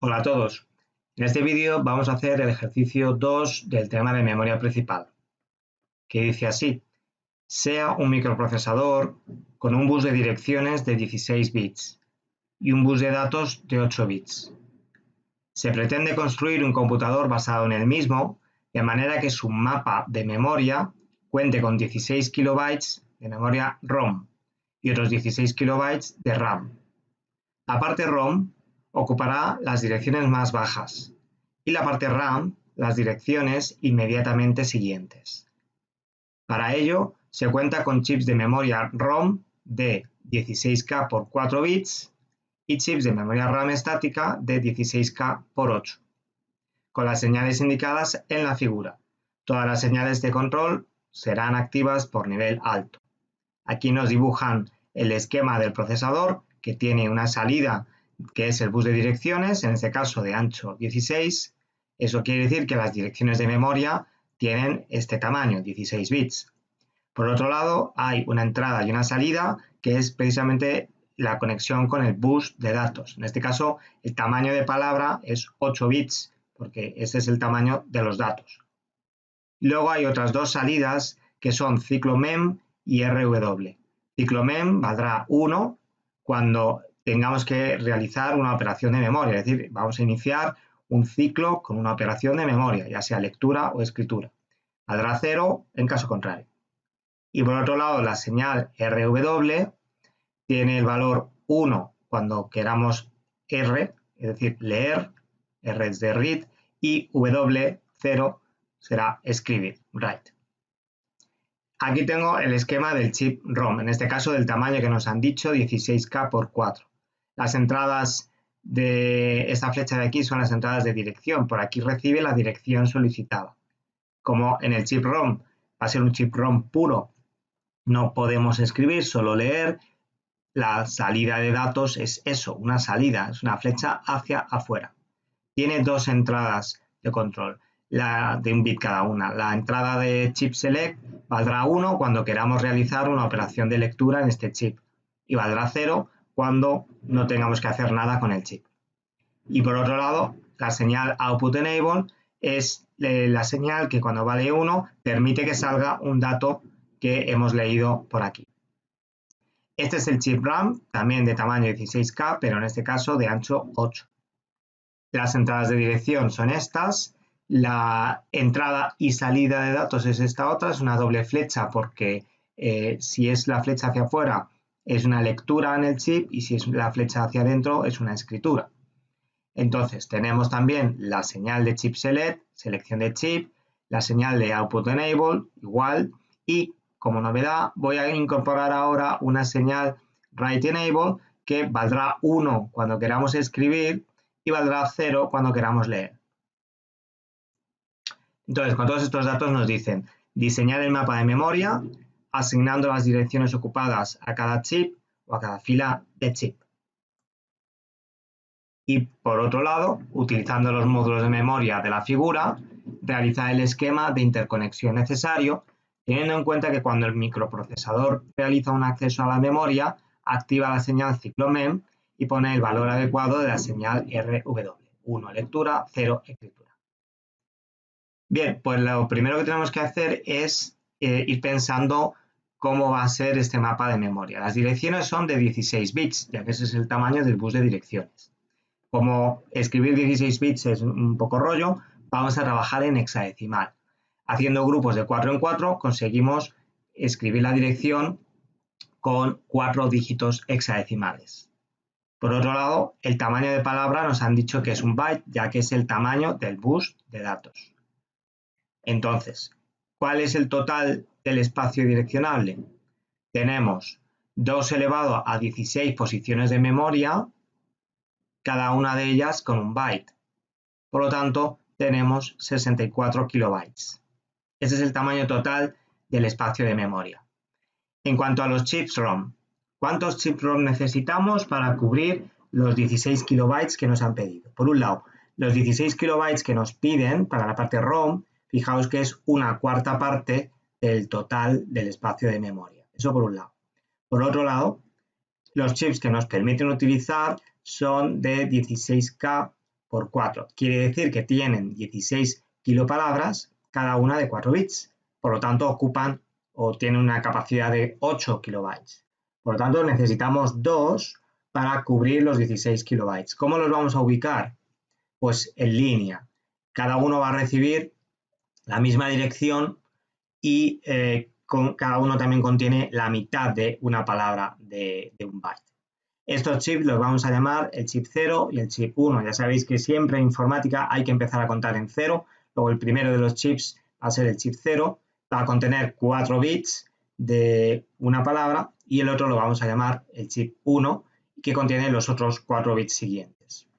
Hola a todos. En este vídeo vamos a hacer el ejercicio 2 del tema de memoria principal, que dice así: sea un microprocesador con un bus de direcciones de 16 bits y un bus de datos de 8 bits. Se pretende construir un computador basado en el mismo, de manera que su mapa de memoria cuente con 16 kilobytes de memoria ROM y otros 16 kilobytes de RAM. La parte ROM ocupará las direcciones más bajas y la parte RAM las direcciones inmediatamente siguientes. Para ello, se cuenta con chips de memoria ROM de 16K por 4 bits y chips de memoria RAM estática de 16K por 8, con las señales indicadas en la figura. Todas las señales de control serán activas por nivel alto. Aquí nos dibujan el esquema del procesador, que tiene una salida que es el bus de direcciones, en este caso de ancho 16. Eso quiere decir que las direcciones de memoria tienen este tamaño, 16 bits. Por otro lado, hay una entrada y una salida, que es precisamente la conexión con el bus de datos. En este caso, el tamaño de palabra es 8 bits, porque ese es el tamaño de los datos. Luego hay otras dos salidas, que son ciclo mem y RW. Ciclo mem valdrá 1 cuando tengamos que realizar una operación de memoria, es decir, vamos a iniciar un ciclo con una operación de memoria, ya sea lectura o escritura. Valdrá 0 en caso contrario. Y por otro lado, la señal RW tiene el valor 1 cuando queramos R, es decir, leer, R es de read, y W, 0, será escribir, write. Aquí tengo el esquema del chip ROM, en este caso del tamaño que nos han dicho, 16K por 4. Las entradas de esta flecha de aquí son las entradas de dirección. Por aquí recibe la dirección solicitada. Como en el chip ROM va a ser un chip ROM puro, no podemos escribir, solo leer. La salida de datos es eso, una salida, es una flecha hacia afuera. Tiene dos entradas de control, de un bit cada una. La entrada de chip select valdrá 1 cuando queramos realizar una operación de lectura en este chip y valdrá 0 cuando no tengamos que hacer nada con el chip. Y por otro lado, la señal output enable es la señal que cuando vale 1 permite que salga un dato que hemos leído por aquí. Este es el chip RAM, también de tamaño 16K, pero en este caso de ancho 8. Las entradas de dirección son estas. La entrada y salida de datos es esta otra, es una doble flecha porque si es la flecha hacia afuera es una lectura en el chip y si es la flecha hacia adentro es una escritura. Entonces tenemos también la señal de chip select, selección de chip, la señal de output enable, igual, y como novedad voy a incorporar ahora una señal write enable que valdrá 1 cuando queramos escribir y valdrá 0 cuando queramos leer. Entonces, con todos estos datos nos dicen diseñar el mapa de memoria asignando las direcciones ocupadas a cada chip o a cada fila de chip. Y por otro lado, utilizando los módulos de memoria de la figura, realizar el esquema de interconexión necesario, teniendo en cuenta que cuando el microprocesador realiza un acceso a la memoria, activa la señal ciclo mem y pone el valor adecuado de la señal RW. 1 lectura, 0 escritura. Bien, pues lo primero que tenemos que hacer es ir pensando cómo va a ser este mapa de memoria. Las direcciones son de 16 bits, ya que ese es el tamaño del bus de direcciones. Como escribir 16 bits es un poco rollo, vamos a trabajar en hexadecimal. Haciendo grupos de 4 en 4 conseguimos escribir la dirección con 4 dígitos hexadecimales. Por otro lado, el tamaño de palabra nos han dicho que es un byte, ya que es el tamaño del bus de datos. Entonces, ¿cuál es el total del espacio direccionable? Tenemos 2 elevado a 16 posiciones de memoria, cada una de ellas con un byte. Por lo tanto, tenemos 64 kilobytes. Ese es el tamaño total del espacio de memoria. En cuanto a los chips ROM, ¿cuántos chips ROM necesitamos para cubrir los 16 kilobytes que nos han pedido? Por un lado, los 16 kilobytes que nos piden para la parte ROM, fijaos que es una cuarta parte del total del espacio de memoria. Eso por un lado. Por otro lado, los chips que nos permiten utilizar son de 16K por 4. Quiere decir que tienen 16 kilopalabras, cada una de 4 bits. Por lo tanto, ocupan o tienen una capacidad de 8 kilobytes. Por lo tanto, necesitamos 2 para cubrir los 16 kilobytes. ¿Cómo los vamos a ubicar? Pues en línea. Cada uno va a recibir la misma dirección y cada uno también contiene la mitad de una palabra de un byte. Estos chips los vamos a llamar el chip 0 y el chip 1. Ya sabéis que siempre en informática hay que empezar a contar en 0. Luego el primero de los chips va a ser el chip 0, va a contener 4 bits de una palabra y el otro lo vamos a llamar el chip 1, que contiene los otros 4 bits siguientes.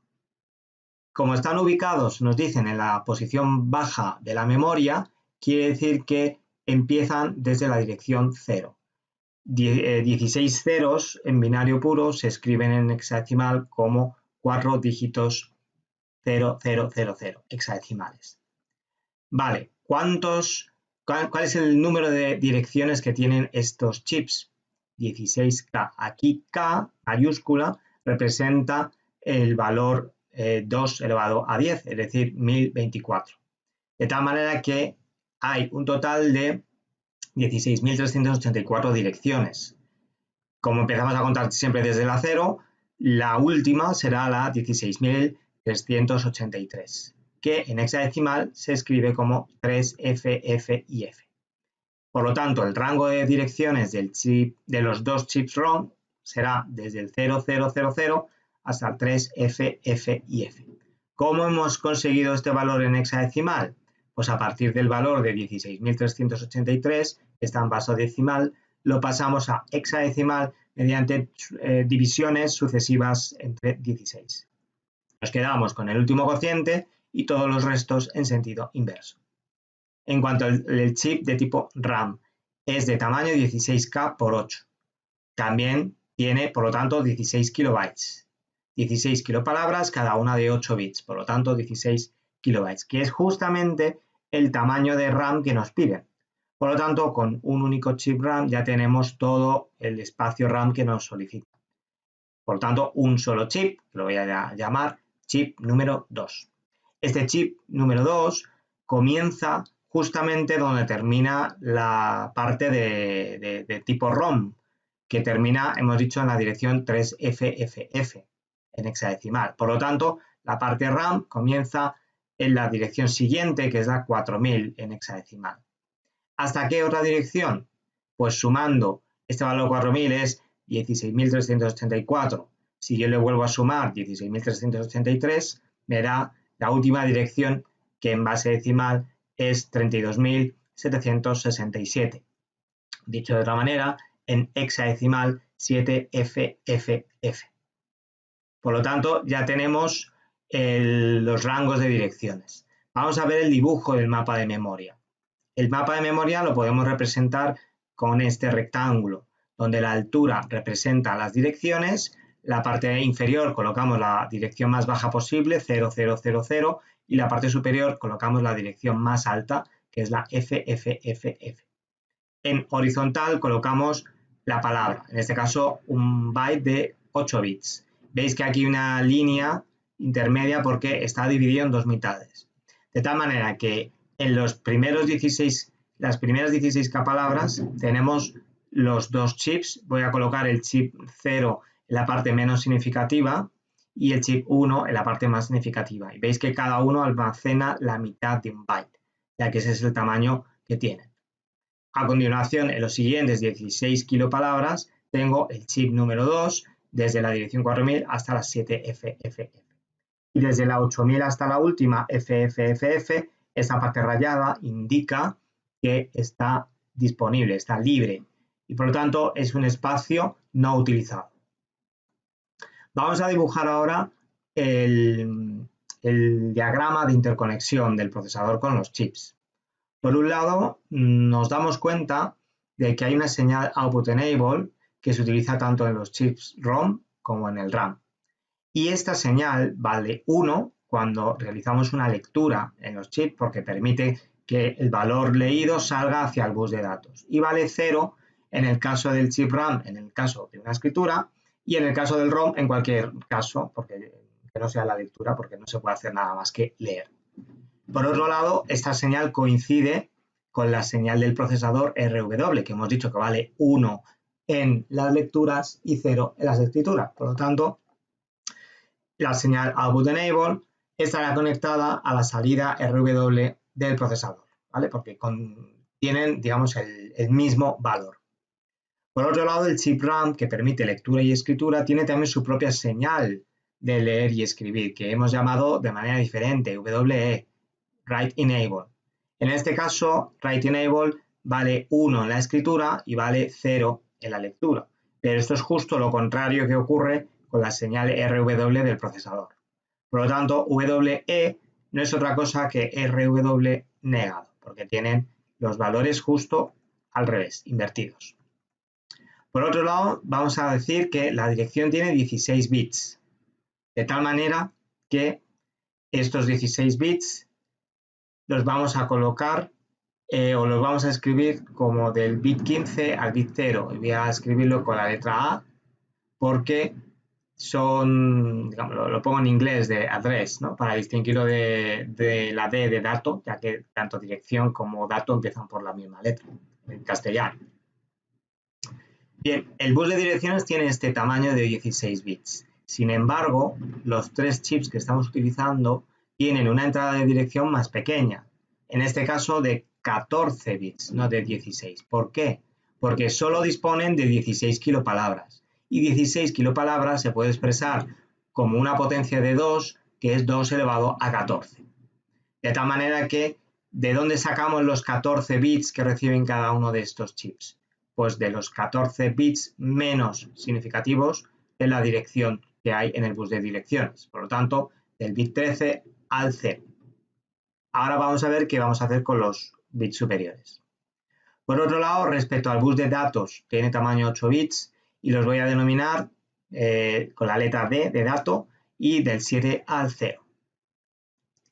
Como están ubicados, nos dicen, en la posición baja de la memoria, quiere decir que empiezan desde la dirección 0. 16 ceros en binario puro se escriben en hexadecimal como 4 dígitos 0000 hexadecimales. Vale, ¿cuál es el número de direcciones que tienen estos chips? 16K. Aquí K mayúscula representa el valor 2 elevado a 10, es decir, 1024. De tal manera que hay un total de 16.384 direcciones. Como empezamos a contar siempre desde la 0, la última será la 16.383, que en hexadecimal se escribe como 3F, y F. Por lo tanto, el rango de direcciones de los dos chips ROM será desde el 0000 hasta el 3F, y F. ¿Cómo hemos conseguido este valor en hexadecimal? Pues a partir del valor de 16.383, que está en base decimal, lo pasamos a hexadecimal mediante divisiones sucesivas entre 16. Nos quedamos con el último cociente y todos los restos en sentido inverso. En cuanto al chip de tipo RAM, es de tamaño 16K por 8. También tiene, por lo tanto, 16 kilobytes. 16 kilopalabras, cada una de 8 bits, por lo tanto 16 kilobytes, que es justamente el tamaño de RAM que nos piden. Por lo tanto, con un único chip RAM ya tenemos todo el espacio RAM que nos solicita. Por lo tanto, un solo chip, lo voy a llamar chip número 2. Este chip número 2 comienza justamente donde termina la parte de tipo ROM, que termina, hemos dicho, en la dirección 3FFF, en hexadecimal. Por lo tanto, la parte RAM comienza en la dirección siguiente, que es la 4000 en hexadecimal. ¿Hasta qué otra dirección? Pues sumando este valor 4000 es 16.384. Si yo le vuelvo a sumar 16.383, me da la última dirección, que en base decimal es 32.767. Dicho de otra manera, en hexadecimal 7FFF. Por lo tanto, ya tenemos los rangos de direcciones. Vamos a ver el dibujo del mapa de memoria. El mapa de memoria lo podemos representar con este rectángulo, donde la altura representa las direcciones, la parte inferior colocamos la dirección más baja posible, 0000, y la parte superior colocamos la dirección más alta, que es la FFFF. En horizontal colocamos la palabra, en este caso un byte de 8 bits. Veis que aquí hay una línea intermedia porque está dividido en dos mitades. De tal manera que en las primeras 16 palabras tenemos los dos chips. Voy a colocar el chip 0 en la parte menos significativa y el chip 1 en la parte más significativa. Y veis que cada uno almacena la mitad de un byte, ya que ese es el tamaño que tienen. A continuación, en los siguientes 16 kilopalabras, tengo el chip número 2 desde la dirección 4000 hasta las 7FFF. Y desde la 8000 hasta la última FFFF, esta parte rayada indica que está disponible, está libre y por lo tanto es un espacio no utilizado. Vamos a dibujar ahora el diagrama de interconexión del procesador con los chips. Por un lado, nos damos cuenta de que hay una señal output enable que se utiliza tanto en los chips ROM como en el RAM. Y esta señal vale 1 cuando realizamos una lectura en los chips porque permite que el valor leído salga hacia el bus de datos. Y vale 0 en el caso del chip RAM, en el caso de una escritura, y en el caso del ROM, en cualquier caso, porque en que no sea la lectura, porque no se puede hacer nada más que leer. Por otro lado, esta señal coincide con la señal del procesador RW, que hemos dicho que vale 1 en las lecturas y 0 en las escrituras. Por lo tanto, la señal Output Enable estará conectada a la salida RW del procesador, ¿vale? Porque tienen, digamos, el mismo valor. Por otro lado, el chip RAM, que permite lectura y escritura, tiene también su propia señal de leer y escribir, que hemos llamado de manera diferente, WE, Write Enable. En este caso, Write Enable vale 1 en la escritura y vale 0 en la lectura. Pero esto es justo lo contrario que ocurre con la señal RW del procesador. Por lo tanto, WE no es otra cosa que RW negado, porque tienen los valores justo al revés, invertidos. Por otro lado, vamos a decir que la dirección tiene 16 bits, de tal manera que estos 16 bits los vamos a colocar o los vamos a escribir como del bit 15 al bit 0. Y voy a escribirlo con la letra A porque son, digamos, lo pongo en inglés de address, ¿no? Para distinguirlo de la D de dato, ya que tanto dirección como dato empiezan por la misma letra, en castellano. Bien, el bus de direcciones tiene este tamaño de 16 bits. Sin embargo, los 3 chips que estamos utilizando tienen una entrada de dirección más pequeña, en este caso de 14 bits, no de 16. ¿Por qué? Porque solo disponen de 16 kilopalabras. Y 16 kilopalabras se puede expresar como una potencia de 2, que es 2 elevado a 14. De tal manera que, ¿de dónde sacamos los 14 bits que reciben cada uno de estos chips? Pues de los 14 bits menos significativos de la dirección que hay en el bus de direcciones. Por lo tanto, del bit 13 al 0. Ahora vamos a ver qué vamos a hacer con los bits superiores. Por otro lado, respecto al bus de datos, tiene tamaño 8 bits y los voy a denominar con la letra D de dato y del 7 al 0.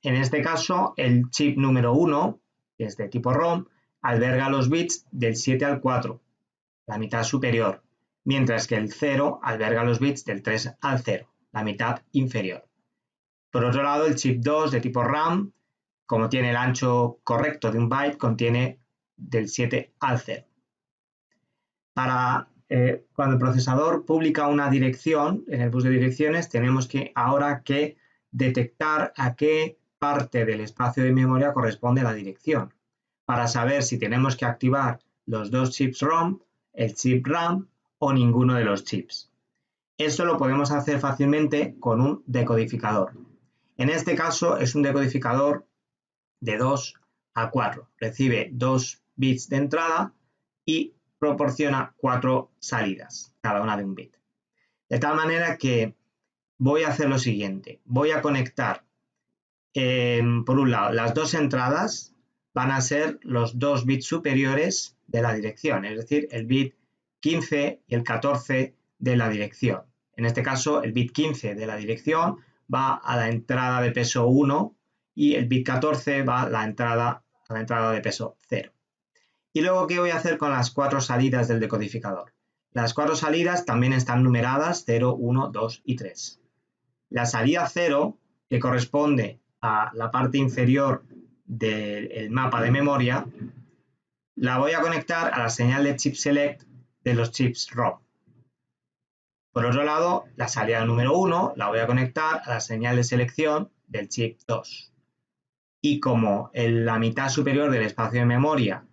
En este caso, el chip número 1, que es de tipo ROM, alberga los bits del 7 al 4, la mitad superior, mientras que el 0 alberga los bits del 3 al 0, la mitad inferior. Por otro lado, el chip 2 de tipo RAM, como tiene el ancho correcto de un byte, contiene del 7 al 0. Cuando el procesador publica una dirección en el bus de direcciones, tenemos que ahora que detectar a qué parte del espacio de memoria corresponde la dirección, para saber si tenemos que activar los dos chips ROM, el chip RAM o ninguno de los chips. Esto lo podemos hacer fácilmente con un decodificador. En este caso es un decodificador de 2 a 4. Recibe 2 bits de entrada y proporciona 4 salidas, cada una de un bit. De tal manera que voy a hacer lo siguiente. Voy a conectar, por un lado, las dos entradas van a ser los 2 bits superiores de la dirección, es decir, el bit 15 y el 14 de la dirección. En este caso, el bit 15 de la dirección va a la entrada de peso 1 y el bit 14 va a la entrada de peso 0. Y luego, ¿qué voy a hacer con las 4 salidas del decodificador? Las 4 salidas también están numeradas 0, 1, 2 y 3. La salida 0, que corresponde a la parte inferior del mapa de memoria, la voy a conectar a la señal de chip select de los chips ROM. Por otro lado, la salida número 1 la voy a conectar a la señal de selección del chip 2. Y como en la mitad superior del espacio de memoria,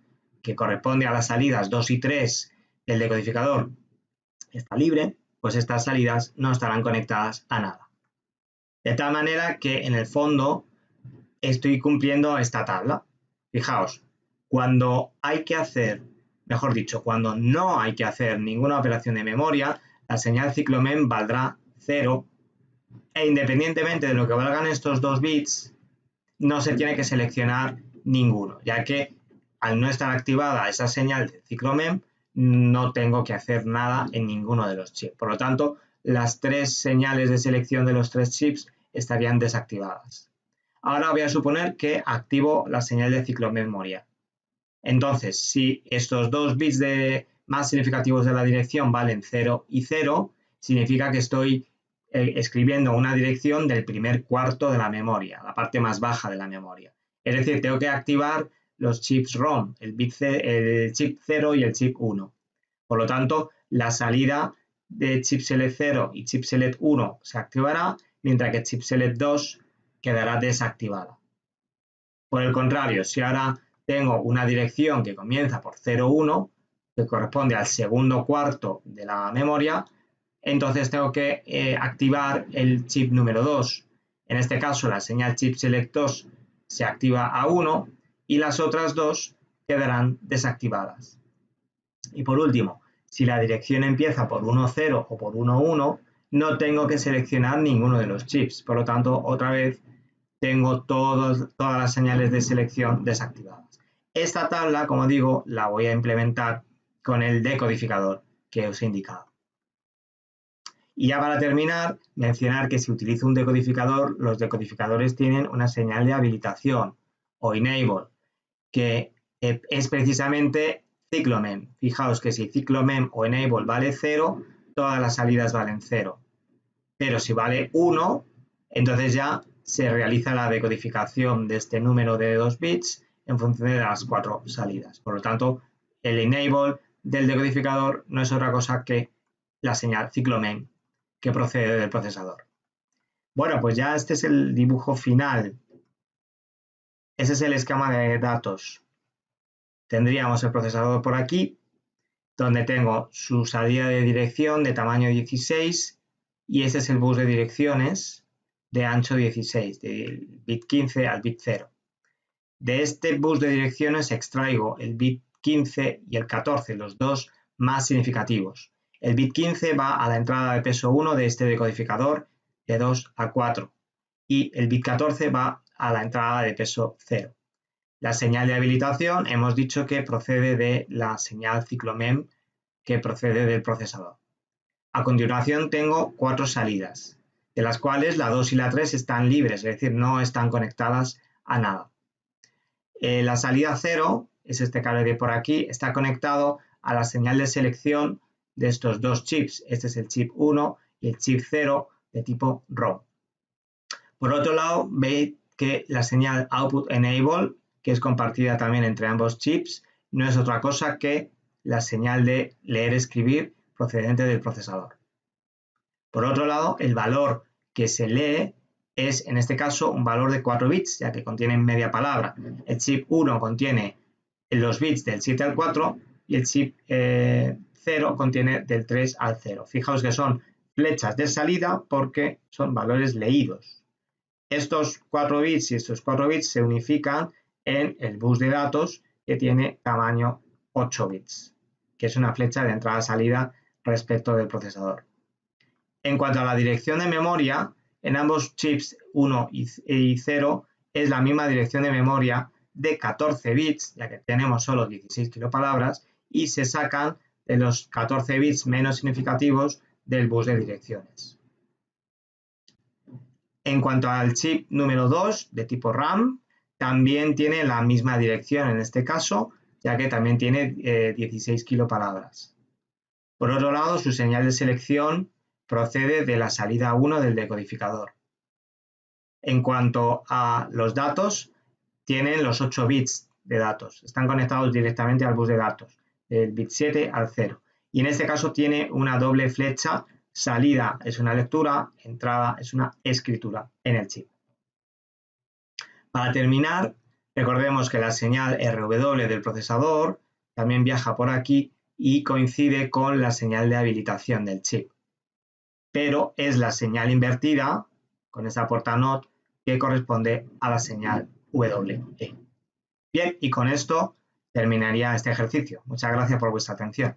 que corresponde a las salidas 2 y 3 del decodificador, está libre, pues estas salidas no estarán conectadas a nada. De tal manera que en el fondo estoy cumpliendo esta tabla. Fijaos, cuando hay que hacer, mejor dicho, cuando no hay que hacer ninguna operación de memoria, la señal ciclomen valdrá 0 e independientemente de lo que valgan estos 2 bits, no se tiene que seleccionar ninguno, ya que al no estar activada esa señal de ciclomen, no tengo que hacer nada en ninguno de los chips. Por lo tanto, las 3 señales de selección de los 3 chips estarían desactivadas. Ahora voy a suponer que activo la señal de ciclomemoria. Entonces, si estos 2 bits más significativos de la dirección valen 0 y 0, significa que estoy escribiendo una dirección del primer cuarto de la memoria, la parte más baja de la memoria. Es decir, tengo que activar los chips ROM, el chip 0 y el chip 1. Por lo tanto, la salida de chip select 0 y chip select 1 se activará, mientras que chip select 2 quedará desactivada. Por el contrario, si ahora tengo una dirección que comienza por 0,1, que corresponde al segundo cuarto de la memoria, entonces tengo que activar el chip número 2. En este caso, la señal chip select 2 se activa a 1 y las otras dos quedarán desactivadas. Y por último, si la dirección empieza por 1,0 o por 1,1, no tengo que seleccionar ninguno de los chips. Por lo tanto, otra vez tengo todas las señales de selección desactivadas. Esta tabla, como digo, la voy a implementar con el decodificador que os he indicado. Y ya para terminar, mencionar que si utilizo un decodificador, los decodificadores tienen una señal de habilitación o enable, que es precisamente cyclomem. Fijaos que si cyclomem o enable vale 0, todas las salidas valen 0. Pero si vale 1, entonces ya se realiza la decodificación de este número de 2 bits en función de las 4 salidas. Por lo tanto, el enable del decodificador no es otra cosa que la señal cyclomem que procede del procesador. Bueno, pues ya este es el dibujo final. Ese es el esquema de datos. Tendríamos el procesador por aquí, donde tengo su salida de dirección de tamaño 16 y este es el bus de direcciones de ancho 16, del bit 15 al bit 0. De este bus de direcciones extraigo el bit 15 y el 14, los dos más significativos. El bit 15 va a la entrada de peso 1 de este decodificador de 2 a 4 y el bit 14 va a la entrada de peso 0. La señal de habilitación hemos dicho que procede de la señal cyclomem que procede del procesador. A continuación tengo 4 salidas, de las cuales la 2 y la 3 están libres, es decir, no están conectadas a nada. La salida 0, es este cable de por aquí, está conectado a la señal de selección de estos dos chips. Este es el chip 1 y el chip 0 de tipo ROM. Por otro lado, veis que la señal output enable, que es compartida también entre ambos chips, no es otra cosa que la señal de leer-escribir procedente del procesador. Por otro lado, el valor que se lee es, en este caso, un valor de 4 bits, ya que contiene media palabra. El chip 1 contiene los bits del 7 al 4 y el chip 0 contiene del 3 al 0. Fijaos que son flechas de salida porque son valores leídos. Estos 4 bits y estos 4 bits se unifican en el bus de datos que tiene tamaño 8 bits, que es una flecha de entrada-salida respecto del procesador. En cuanto a la dirección de memoria, en ambos chips 1 y 0 es la misma dirección de memoria de 14 bits, ya que tenemos solo 16 kilopalabras, y se sacan de los 14 bits menos significativos del bus de direcciones. En cuanto al chip número 2 de tipo RAM, también tiene la misma dirección en este caso, ya que también tiene 16 kilopalabras. Por otro lado, su señal de selección procede de la salida 1 del decodificador. En cuanto a los datos, tienen los 8 bits de datos. Están conectados directamente al bus de datos, del bit 7 al 0. Y en este caso tiene una doble flecha. Salida es una lectura, entrada es una escritura en el chip. Para terminar, recordemos que la señal RW del procesador también viaja por aquí y coincide con la señal de habilitación del chip. Pero es la señal invertida, con esa porta NOT, que corresponde a la señal WE. Bien, y con esto terminaría este ejercicio. Muchas gracias por vuestra atención.